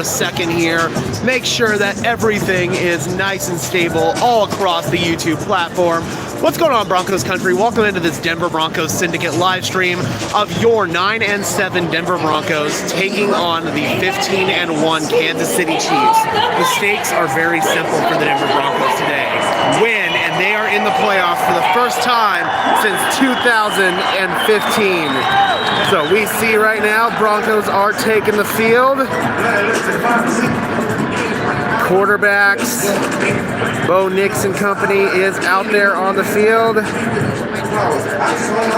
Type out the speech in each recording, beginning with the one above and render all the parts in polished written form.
a second here, make sure that everything is nice and stable all across the YouTube platform. What's going on, Broncos country? Welcome into this Denver Broncos Syndicate live stream of your 9-7 Denver Broncos taking on the 15-1 Kansas City Chiefs. The stakes are very simple for the Denver Broncos today. Win, and they are in the playoffs for the first time since 2015. So we see right now, Broncos are taking the field. Quarterbacks, Bo Nix and company is out there on the field,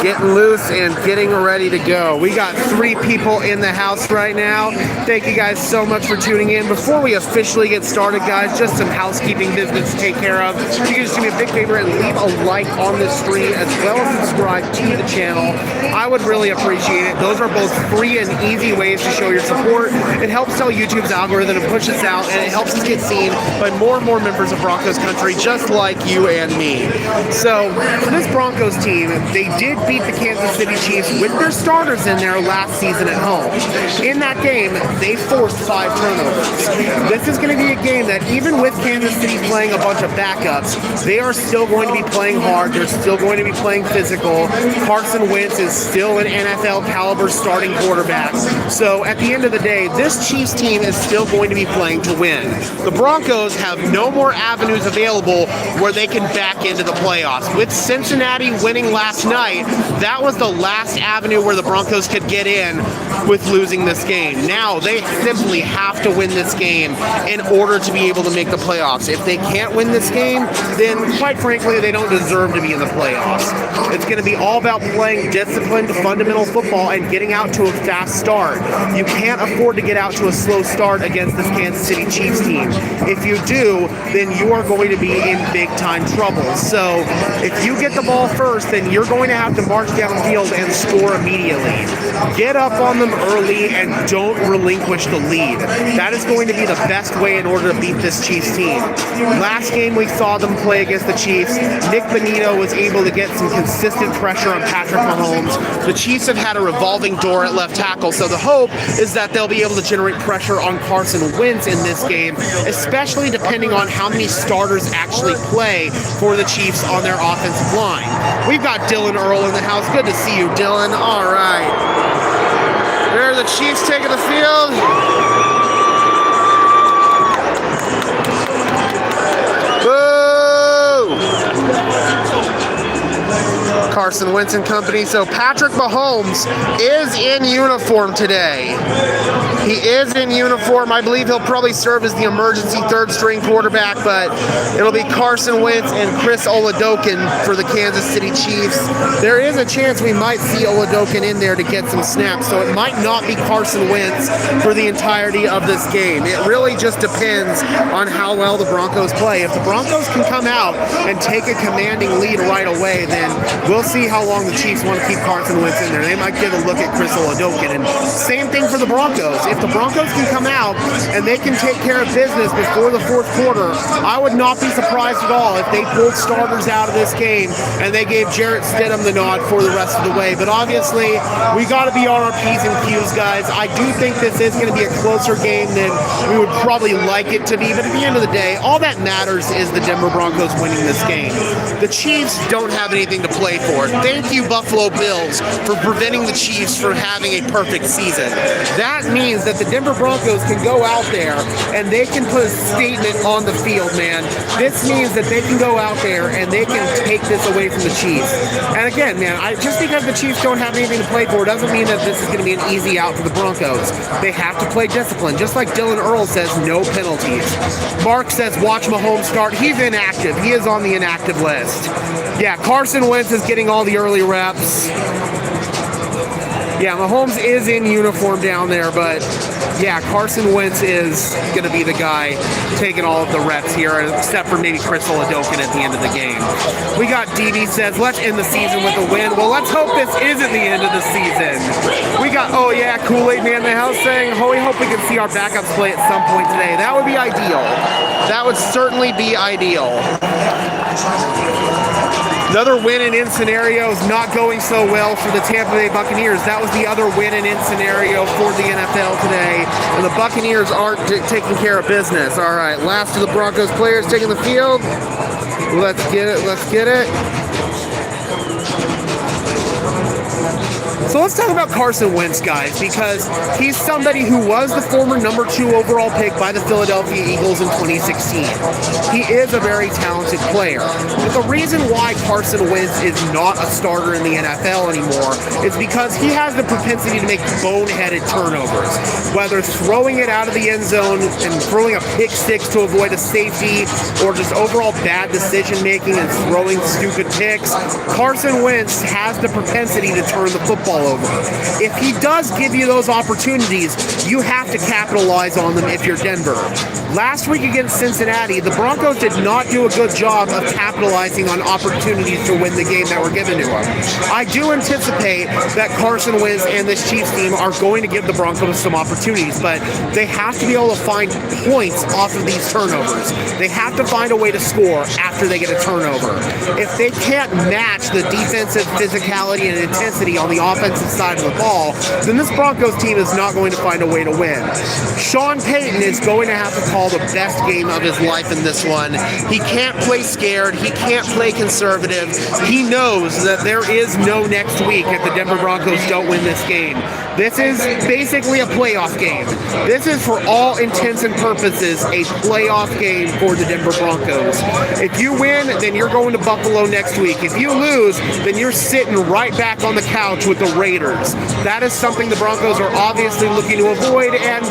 getting loose and getting ready to go. We got 3 people in the house right now. Thank you guys so much for tuning in. Before we officially get started, guys, just some housekeeping business to take care of. You can just do me a big favor and leave a like on this stream as well as subscribe to the channel. I would really appreciate it. Those are both free and easy ways to show your support. It helps tell YouTube's algorithm to push us out, and it helps us get seen by more and more members of Broncos country just like you and me. So for this Broncos team, they did beat the Kansas City Chiefs with their starters in there last season at home. In that game, they forced 5 turnovers. This is going to be a game that even with Kansas City playing a bunch of backups, they are still going to be playing hard. They're still going to be playing physical. Carson Wentz is still an NFL caliber starting quarterback. So at the end of the day, this Chiefs team is still going to be playing to win. The Broncos have no more avenues available where they can back into the playoffs. With Cincinnati winning last night, that was the last avenue where the Broncos could get in with losing this game. Now they simply have to win this game in order to be able to make the playoffs. If they can't win this game, then quite frankly, they don't deserve to be in the playoffs. It's going to be all about playing disciplined, fundamental football and getting out to a fast start. You can't afford to get out to a slow start against this Kansas City Chiefs team. If you do, then you are going to be in big time trouble. So if you get the ball first, then you're going to have to march downfield and score immediately. Get up on them early and don't relinquish the lead. That is going to be the best way in order to beat this Chiefs team. Last game we saw them play against the Chiefs, Nick Bonito was able to get some consistent pressure on Patrick Mahomes. The Chiefs have had a revolving door at left tackle, so the hope is that they'll be able to generate pressure on Carson Wentz in this game, especially depending on how many starters actually play for the Chiefs on their offensive line. We've got Dylan Earl in the house. Good to see you, Dylan. All right. There are the Chiefs taking the field. Carson Wentz and company. So Patrick Mahomes is in uniform today. He is in uniform. I believe he'll probably serve as the emergency third-string quarterback, but it'll be Carson Wentz and Chris Oladokun for the Kansas City Chiefs. There is a chance we might see Oladokun in there to get some snaps, so it might not be Carson Wentz for the entirety of this game. It really just depends on how well the Broncos play. If the Broncos can come out and take a commanding lead right away, then we'll see how long the Chiefs want to keep Carson Wentz in there. They might give a look at Chris Oladokun. And same thing for the Broncos. If the Broncos can come out and they can take care of business before the fourth quarter, I would not be surprised at all if they pulled starters out of this game and they gave Jarrett Stidham the nod for the rest of the way. But obviously, we got to be on our P's and Q's, guys. I do think this is going to be a closer game than we would probably like it to be. But at the end of the day, all that matters is the Denver Broncos winning this game. The Chiefs don't have anything to play for. Thank you, Buffalo Bills, for preventing the Chiefs from having a perfect season. That means that the Denver Broncos can go out there and they can put a statement on the field, man. This means that they can go out there and they can take this away from the Chiefs. And again, man, just because the Chiefs don't have anything to play for doesn't mean that this is going to be an easy out for the Broncos. They have to play discipline. Just like Dylan Earl says, no penalties. Mark says, watch Mahomes start. He's inactive. He is on the inactive list. Yeah, Carson Wentz is getting all the early reps. Yeah, Mahomes is in uniform down there, but yeah, Carson Wentz is going to be the guy taking all of the reps here, except for maybe Chris Oladokun at the end of the game. We got DB says, let's end the season with a win. Well, let's hope this isn't the end of the season. We got, oh yeah, Kool-Aid Man in the house saying, oh, we hope we can see our backups play at some point today. That would be ideal. That would certainly be ideal. Another win and in scenario is not going so well for the Tampa Bay Buccaneers. That was the other win and in scenario for the NFL today. And the Buccaneers aren't taking care of business. All right, last of the Broncos players taking the field. Let's get it. Let's get it. So let's talk about Carson Wentz, guys, because he's somebody who was the former #2 overall pick by the Philadelphia Eagles in 2016. He is a very talented player. But the reason why Carson Wentz is not a starter in the NFL anymore is because he has the propensity to make boneheaded turnovers, whether throwing it out of the end zone and throwing a pick six to avoid a safety, or just overall bad decision making and throwing stupid picks. Carson Wentz has the propensity to turn the football over. If he does give you those opportunities, you have to capitalize on them if you're Denver. Last week against Cincinnati, the Broncos did not do a good job of capitalizing on opportunities to win the game that were given to them. I do anticipate that Carson Wentz and this Chiefs team are going to give the Broncos some opportunities, but they have to be able to find points off of these turnovers. They have to find a way to score after they get a turnover. If they can't match the defensive physicality and intensity on the offensive side of the ball, then this Broncos team is not going to find a way to win. Sean Payton is going to have to call the best game of his life in this one. He can't play scared. He can't play conservative. He knows that there is no next week if the Denver Broncos don't win this game. This is basically a playoff game. This is, for all intents and purposes, a playoff game for the Denver Broncos. If you win, then you're going to Buffalo next week. If you lose, then you're sitting right back on the couch with the Raiders. That is something the Broncos are obviously looking to avoid, and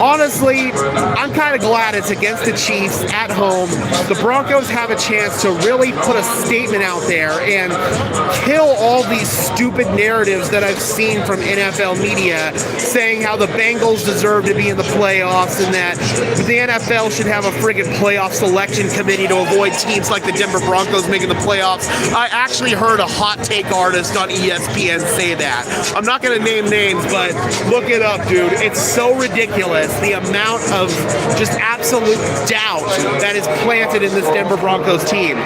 honestly, I'm kind of glad it's against the Chiefs at home. The Broncos have a chance to really put a statement out there and kill all these stupid narratives that I've seen from NFL media saying how the Bengals deserve to be in the playoffs and that the NFL should have a friggin' playoff selection committee to avoid teams like the Denver Broncos making the playoffs. I actually heard a hot take artist on ESPN say that. I'm not going to name names, but look it up, dude. It's so ridiculous, the amount of just absolute doubt that is planted in this Denver Broncos team.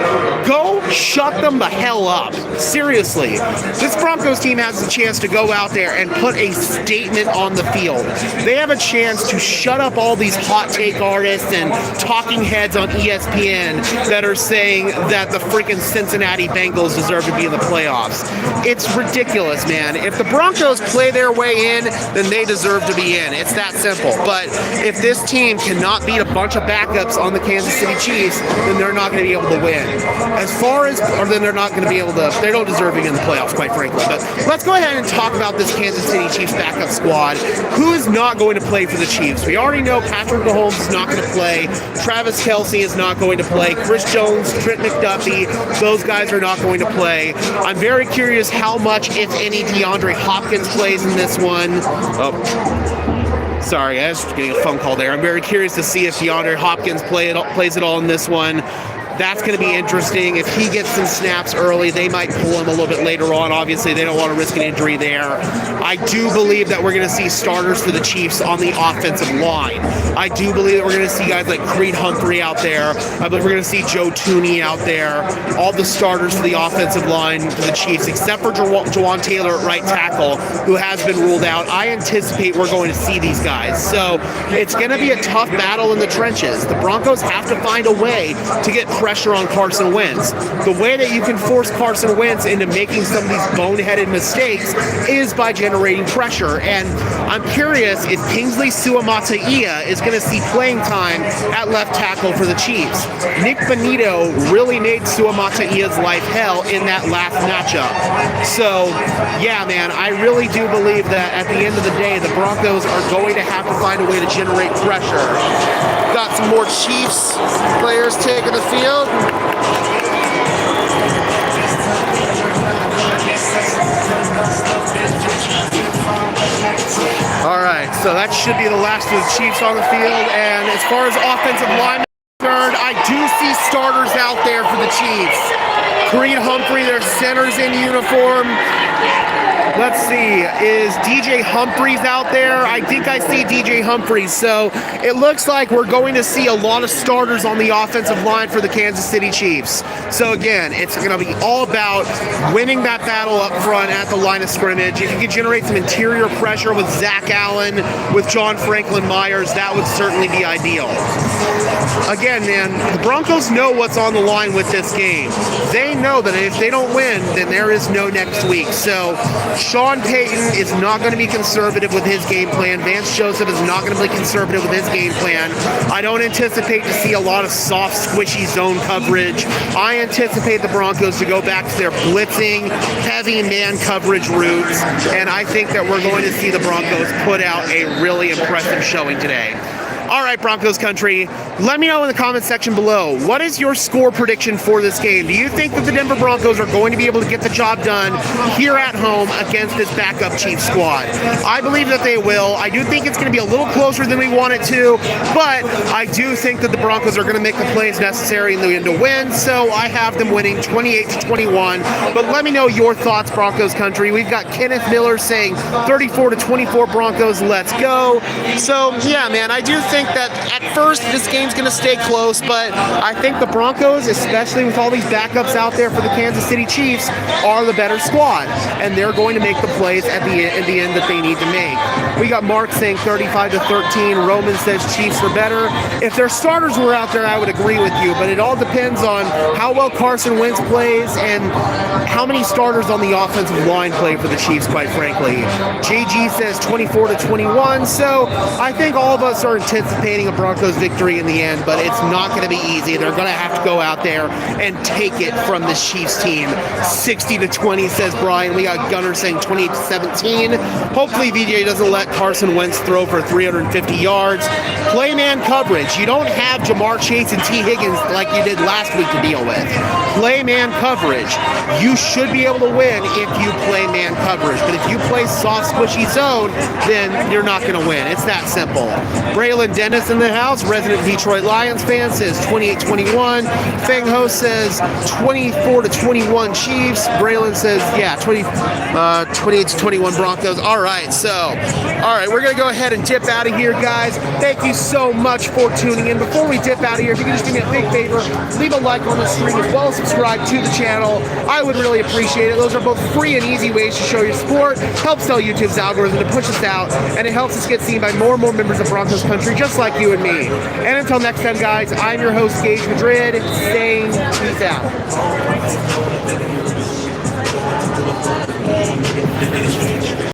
Go shut them the hell up. Seriously. This Broncos team has a chance to go out there and put a statement on the field. They have a chance to shut up all these hot take artists and talking heads on ESPN that are saying that the freaking Cincinnati Bengals deserve to be in the playoffs. It's ridiculous, man. If the Broncos play their way in, then they deserve to be in. It's that simple. But if this team cannot beat a bunch of backups on the Kansas City Chiefs, then they're not going to be able to win. Then they're not going to be able to, they don't deserve being in the playoffs, quite frankly. But let's go ahead and talk about this Kansas City Chiefs backup squad. Who is not going to play for the Chiefs? We already know Patrick Mahomes is not going to play. Travis Kelce is not going to play. Chris Jones, Trent McDuffie, those guys are not going to play. I'm very curious how much, if any, DeAndre Hopkins plays in this one. Oh, sorry, I was getting a phone call there. I'm very curious to see if DeAndre Hopkins plays it all in this one. That's going to be interesting. If he gets some snaps early, they might pull him a little bit later on. Obviously, they don't want to risk an injury there. I do believe that we're going to see starters for the Chiefs on the offensive line. I do believe that we're going to see guys like Creed Humphrey out there. I believe we're going to see Joe Tooney out there. All the starters for the offensive line for the Chiefs, except for Jawan Taylor at right tackle, who has been ruled out. I anticipate we're going to see these guys. So it's going to be a tough battle in the trenches. The Broncos have to find a way to get pressure on Carson Wentz. The way that you can force Carson Wentz into making some of these boneheaded mistakes is by generating pressure. And I'm curious if Kingsley Suamataia is going to see playing time at left tackle for the Chiefs. Nick Bonito really made Suamataia's life hell in that last matchup. So, yeah, man, I really do believe that at the end of the day, the Broncos are going to have to find a way to generate pressure. Got some more Chiefs players taking the field. All right, so that should be the last of the Chiefs on the field. And as far as offensive linemen are concerned, I do see starters out there for the Chiefs. Creed Humphrey, their center's in uniform. Let's see, is DJ Humphries out there? I think I see DJ Humphries. So it looks like we're going to see a lot of starters on the offensive line for the Kansas City Chiefs. So again, it's going to be all about winning that battle up front at the line of scrimmage. If you could generate some interior pressure with Zach Allen, with John Franklin Myers, that would certainly be ideal. Again, man, the Broncos know what's on the line with this game. They know that if they don't win, then there is no next week. So Sean Payton is not going to be conservative with his game plan. Vance Joseph is not going to be conservative with his game plan. I don't anticipate to see a lot of soft, squishy zone coverage. I anticipate the Broncos to go back to their blitzing, heavy man coverage roots, and I think that we're going to see the Broncos put out a really impressive showing today. All right, Broncos country, let me know in the comment section below, what is your score prediction for this game? Do you think that the Denver Broncos are going to be able to get the job done here at home against this backup Chiefs squad? I believe that they will. I do think it's going to be a little closer than we want it to, but I do think that the Broncos are going to make the plays necessary in the end to win, so I have them winning 28-21. But let me know your thoughts, Broncos country. We've got Kenneth Miller saying 34-24 Broncos, let's go. So, yeah, man, I do think that at first this game's going to stay close, but I think the Broncos, especially with all these backups out there for the Kansas City Chiefs, are the better squad, and they're going to make the plays at the end that they need to make. We got Mark saying 35-13. Roman says Chiefs are better. If their starters were out there, I would agree with you, but it all depends on how well Carson Wentz plays and how many starters on the offensive line play for the Chiefs, quite frankly. JG says 24-21, so I think all of us are anticipating a Broncos victory in the end, but it's not going to be easy. They're going to have to go out there and take it from the Chiefs team. 60-20, says Brian. We got Gunner saying 28-17. Hopefully VJ doesn't let Carson Wentz throw for 350 yards. Play man coverage. You don't have Jamar Chase and T. Higgins like you did last week to deal with. Play man coverage. You should be able to win if you play man coverage, but if you play soft, squishy zone, then you're not going to win. It's that simple. Braylon Dennis in the house, resident Detroit Lions fan, says 28-21. Feng Ho says 24-21 Chiefs. Braylon says, yeah, 28-21 Broncos. All right, we're going to go ahead and dip out of here, guys. Thank you so much for tuning in. Before we dip out of here, if you can just do me a big favor, leave a like on the stream as well as subscribe to the channel. I would really appreciate it. Those are both free and easy ways to show your support, helps tell YouTube's algorithm to push us out, and it helps us get seen by more and more members of Broncos country, just like you and me. And until next time, guys, I'm your host, Gage Madrid, saying peace out.